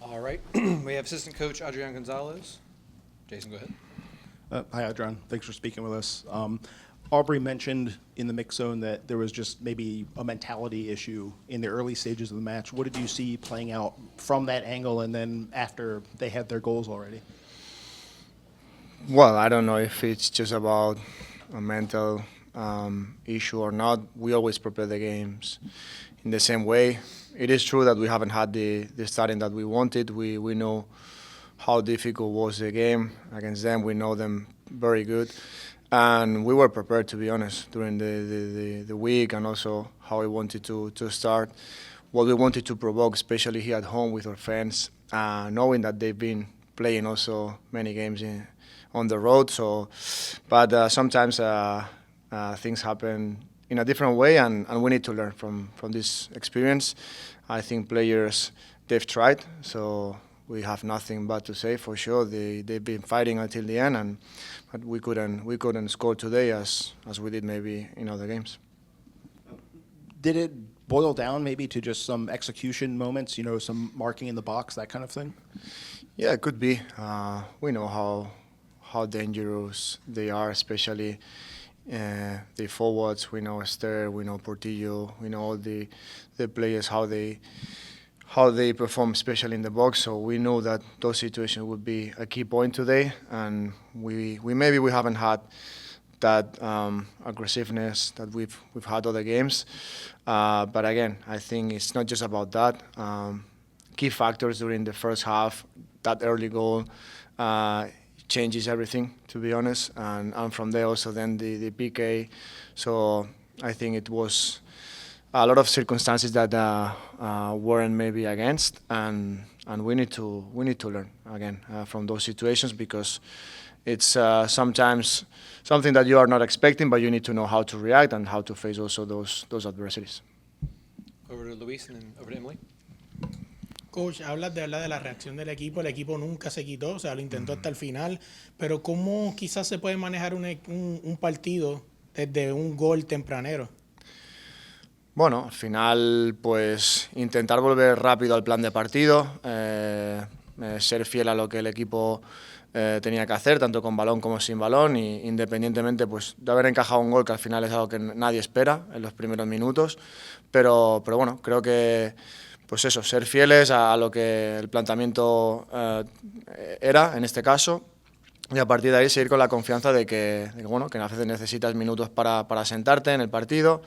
All right. We have assistant coach Adrián González. Jason, go ahead. Hi, Adrián. Thanks for speaking with us. Aubrey mentioned in the mix zone that there was just maybe a mentality issue in the early stages of the match. What did you see playing out from that angle and then after they had their goals already? Well, I don't know if it's just about a mental issue or not. We always prepare the games in the same way. It is true that we haven't had the starting that we wanted. We know how difficult was the game against them. We know them very good. And we were prepared, to be honest, during the week and also how we wanted to start, what we wanted to provoke, especially here at home with our fans, knowing that they've been playing also many games on the road. So, but sometimes things happen in a different way, and we need to learn from this experience. I think players, they've tried, so we have nothing but to say for sure. They've been fighting until the end, but we couldn't score today as we did maybe in other games. Did it boil down maybe to just some execution moments, some marking in the box, that kind of thing? Yeah, it could be. We know how dangerous they are, especially the forwards. We know Esther, we know Portillo, we know all the players, how they perform, especially in the box. So we know that those situations would be a key point today, and we maybe we haven't had that aggressiveness that we've had other games. But again, I think it's not just about that. Key factors during the first half, that early goal changes everything, to be honest, and from there also then the PK. So I think it was a lot of circumstances that weren't maybe against, and we need to learn again from those situations, because it's sometimes something that you are not expecting, but you need to know how to react and how to face also those adversities. Over to Luis and then over to Emily. Coach, habla de la reacción del equipo. El equipo nunca se quitó, o sea, lo intentó hasta el final. Pero ¿cómo quizás se puede manejar un partido desde un gol tempranero? Bueno, al final, pues intentar volver rápido al plan de partido, ser fiel a lo que el equipo tenía que hacer, tanto con balón como sin balón, y independientemente pues, de haber encajado un gol, que al final es algo que nadie espera en los primeros minutos. Pero bueno, creo que pues eso, ser fieles a lo que el planteamiento era, en este caso, y a partir de ahí seguir con la confianza de que a veces necesitas minutos para sentarte en el partido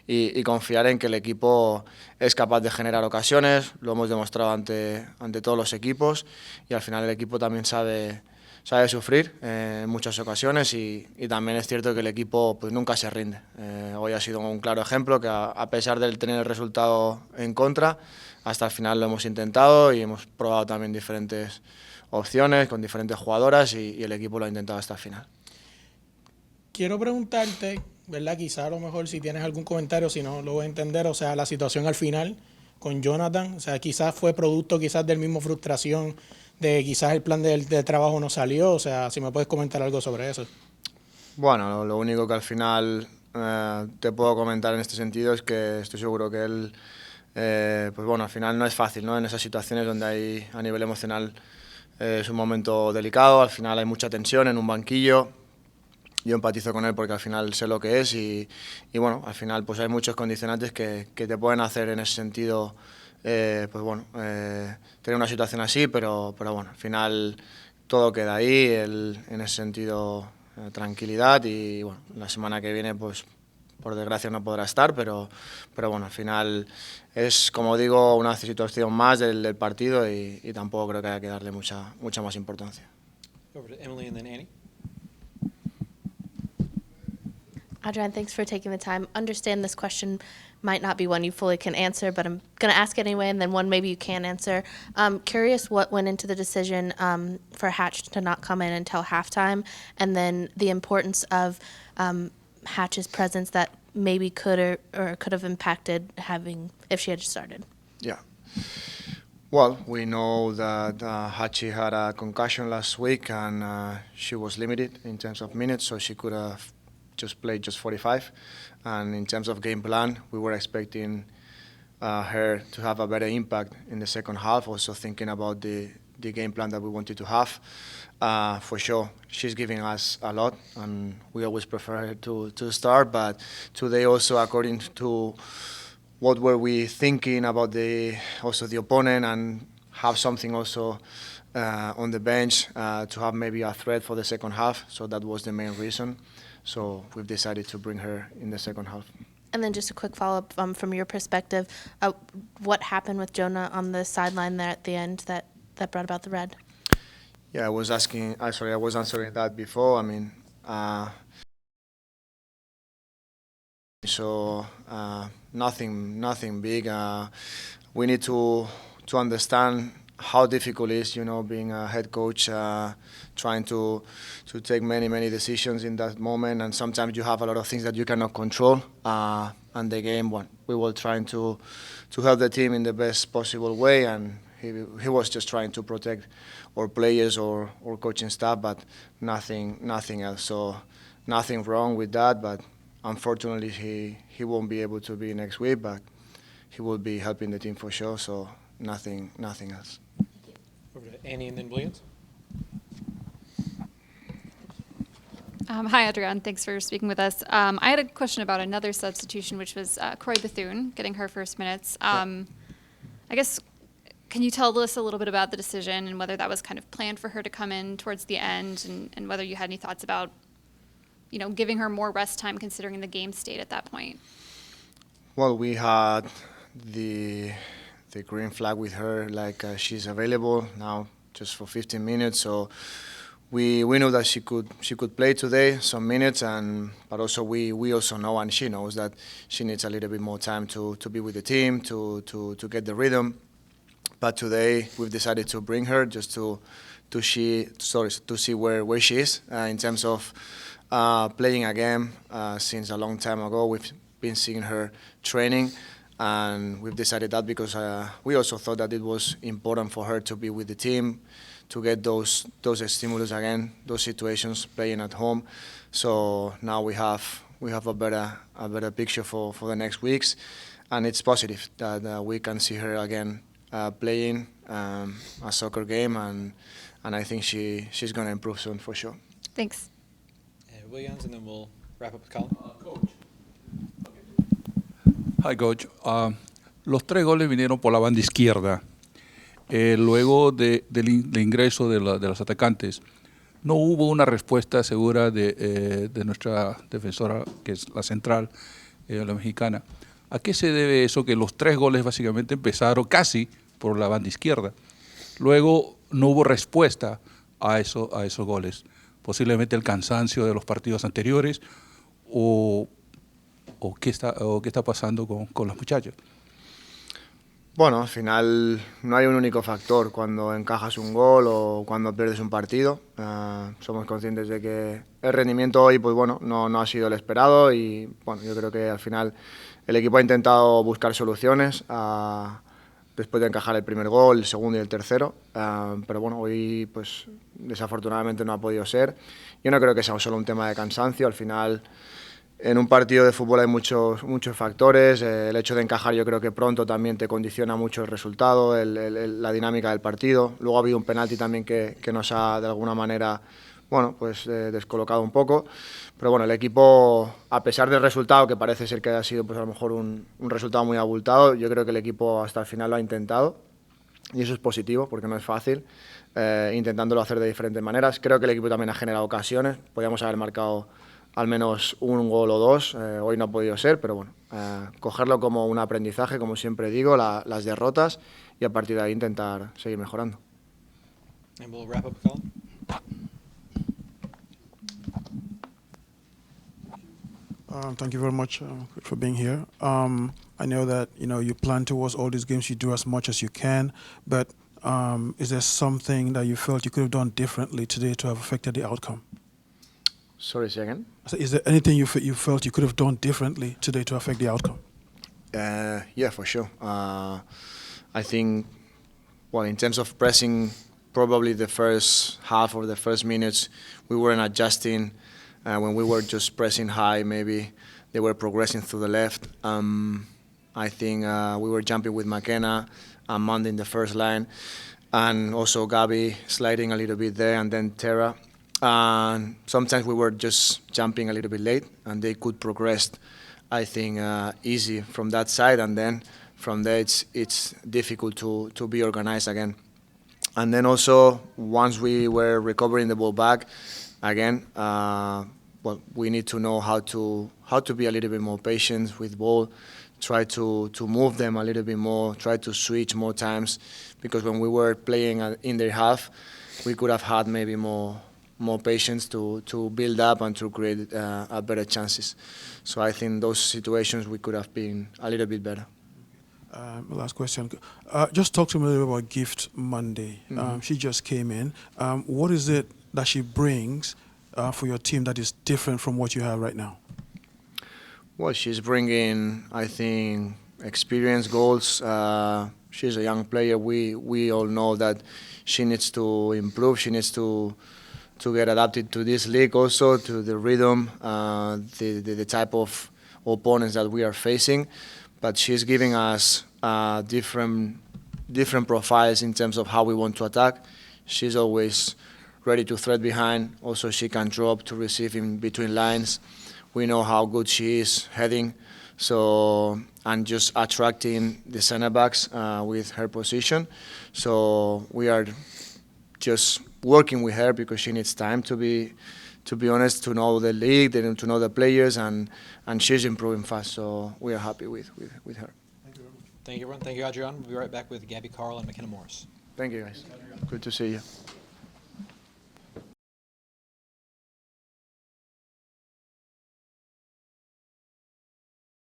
y confiar en que el equipo es capaz de generar ocasiones. Lo hemos demostrado ante todos los equipos, y al final el equipo también sabe sufrir en muchas ocasiones, y también es cierto que el equipo pues nunca se rinde. Hoy ha sido un claro ejemplo que a pesar de tener el resultado en contra, hasta el final lo hemos intentado y hemos probado también diferentes opciones con diferentes jugadoras, y el equipo lo ha intentado hasta el final. Quiero preguntarte, ¿verdad? Quizá a lo mejor si tienes algún comentario, si no lo voy a entender, o sea, la situación al final con Jonatan, o sea, quizás fue producto quizás del mismo frustración de quizás el plan de trabajo no salió, o sea, si me puedes comentar algo sobre eso. Bueno, lo único que al final te puedo comentar en este sentido es que estoy seguro que él, pues bueno, al final no es fácil, ¿no? En esas situaciones donde hay a nivel emocional es un momento delicado, al final hay mucha tensión en un banquillo. Yo empatizo con él porque al final sé lo que es, y bueno, al final pues hay muchos condicionantes que te pueden hacer en ese sentido pues bueno, tener una situación así, pero bueno, al final todo queda ahí, en ese sentido tranquilidad, y bueno, la semana que viene pues por desgracia no podrá estar, pero bueno, al final es, como digo, una situación más del partido, y tampoco creo que haya que darle mucha más importancia. Over to Emily and then Annie. Adrián, thanks for taking the time. Understand this question might not be one you fully can answer, but I'm going to ask it anyway, and then one maybe you can answer. Curious what went into the decision for Hatch to not come in until halftime, and then the importance of Hatch's presence that maybe could have impacted if she had started. Yeah. Well, we know that Hachi had a concussion last week, and she was limited in terms of minutes, so she could have just played 45. And in terms of game plan, we were expecting her to have a better impact in the second half, also thinking about the game plan that we wanted to have. For sure, she's giving us a lot, and we always prefer her to start, but today also, according to what were we thinking about the opponent, and have something also on the bench to have maybe a threat for the second half, so that was the main reason. So we've decided to bring her in the second half. And then just a quick follow-up from your perspective, what happened with Jonah on the sideline there at the end that brought about the red? Yeah, I was answering that before. I mean, nothing big. We need to understand how difficult it is, being a head coach, trying to take many decisions in that moment, and sometimes you have a lot of things that you cannot control. And the game, we were trying to help the team in the best possible way, and he was just trying to protect our players or coaching staff, but nothing else. So nothing wrong with that, but unfortunately he won't be able to be next week, but he will be helping the team for sure. So nothing else. Over to Annie and then Williams. Hi, Adrián. Thanks for speaking with us. I had a question about another substitution, which was Croix Bethune getting her first minutes. I guess, can you tell us a little bit about the decision and whether that was kind of planned for her to come in towards the end, and whether you had any thoughts about, giving her more rest time considering the game state at that point? Well, we had the green flag with her, like she's available now just for 15 minutes. So we know that she could play today some minutes, but also we also know, and she knows that she needs a little bit more time to be with the team, to get the rhythm. But today we've decided to bring her just to see where she is in terms of playing a game. Since a long time ago, we've been seeing her training, and we've decided that because we also thought that it was important for her to be with the team, to get those stimulus again, those situations playing at home. So now we have a better picture for the next weeks, and it's positive that we can see her again playing a soccer game, and I think she's going to improve soon for sure. Thanks. And Williams, and then we'll wrap up with Colin. Coach. Hi, Coach. Los 3 goles vinieron por la banda izquierda. Luego del ingreso de los atacantes, no hubo una respuesta segura de nuestra defensora, que es la central, la mexicana. ¿A qué se debe eso, que los 3 goles básicamente empezaron casi por la banda izquierda? Luego no hubo respuesta a esos goles. Posiblemente el cansancio de los partidos anteriores o qué está pasando con los muchachos. Bueno, al final no hay un único factor cuando encajas un gol o cuando pierdes un partido. Somos conscientes de que el rendimiento hoy, pues bueno, no ha sido el esperado, y bueno, yo creo que al final el equipo ha intentado buscar soluciones después de encajar el primer gol, el segundo y el tercero. Pero bueno, hoy pues desafortunadamente no ha podido ser. Yo no creo que sea solo un tema de cansancio. Al final, en un partido de fútbol hay muchos factores. El hecho de encajar, yo creo que pronto también te condiciona mucho el resultado, la dinámica del partido. Luego ha habido un penalti también que nos ha, de alguna manera, bueno, pues descolocado un poco. Pero bueno, el equipo, a pesar del resultado, que parece ser que ha sido pues a lo mejor un resultado muy abultado, yo creo que el equipo hasta el final lo ha intentado, y eso es positivo porque no es fácil, intentándolo hacer de diferentes maneras. Creo que el equipo también ha generado ocasiones. Podríamos haber marcado al menos un gol o 2, hoy no ha podido ser, pero bueno, cogerlo como un aprendizaje, como siempre digo, las derrotas, y a partir de ahí intentar seguir mejorando. And we'll wrap up with Colin. Thank you very much for being here. I know that you plan towards all these games, you do as much as you can, but is there something that you felt you could have done differently today to have affected the outcome? Sorry, say again? So is there anything you felt you could have done differently today to affect the outcome? Yeah, for sure. I think, well, in terms of pressing, probably the first half or the first minutes, we weren't adjusting. When we were just pressing high, maybe they were progressing through the left. And I think we were jumping with McKenna and Mandy in the first line, and also Gabby sliding a little bit there, and then Tara. And sometimes we were just jumping a little bit late, and they could progress, I think, easy from that side, and then from there it's difficult to be organized again. And then also, once we were recovering the ball back, again, well, we need to know how to be a little bit more patient with ball, try to move them a little bit more, try to switch more times, because when we were playing in their half, we could have had maybe more patience to build up and to create better chances. So I think those situations we could have been a little bit better. Last question. Just talk to me a little bit about Gift Monday. She just came in. What is it that she brings for your team that is different from what you have right now? Well, she's bringing, I think, experience, goals. She's a young player. We all know that she needs to improve. She needs to get adapted to this league, also to the rhythm, the type of opponents that we are facing. But she's giving us different profiles in terms of how we want to attack. She's always ready to thread behind. Also, she can drop to receive in between lines. We know how good she is heading. So, and just attracting the center backs with her position. So we are just working with her because she needs time to be honest, to know the league, to know the players, and she's improving fast. So we are happy with her. Thank you, everyone. Thank you, Adrián. We'll be right back with Gabby Carl and McKenna Morris. Thank you, guys. Good to see you.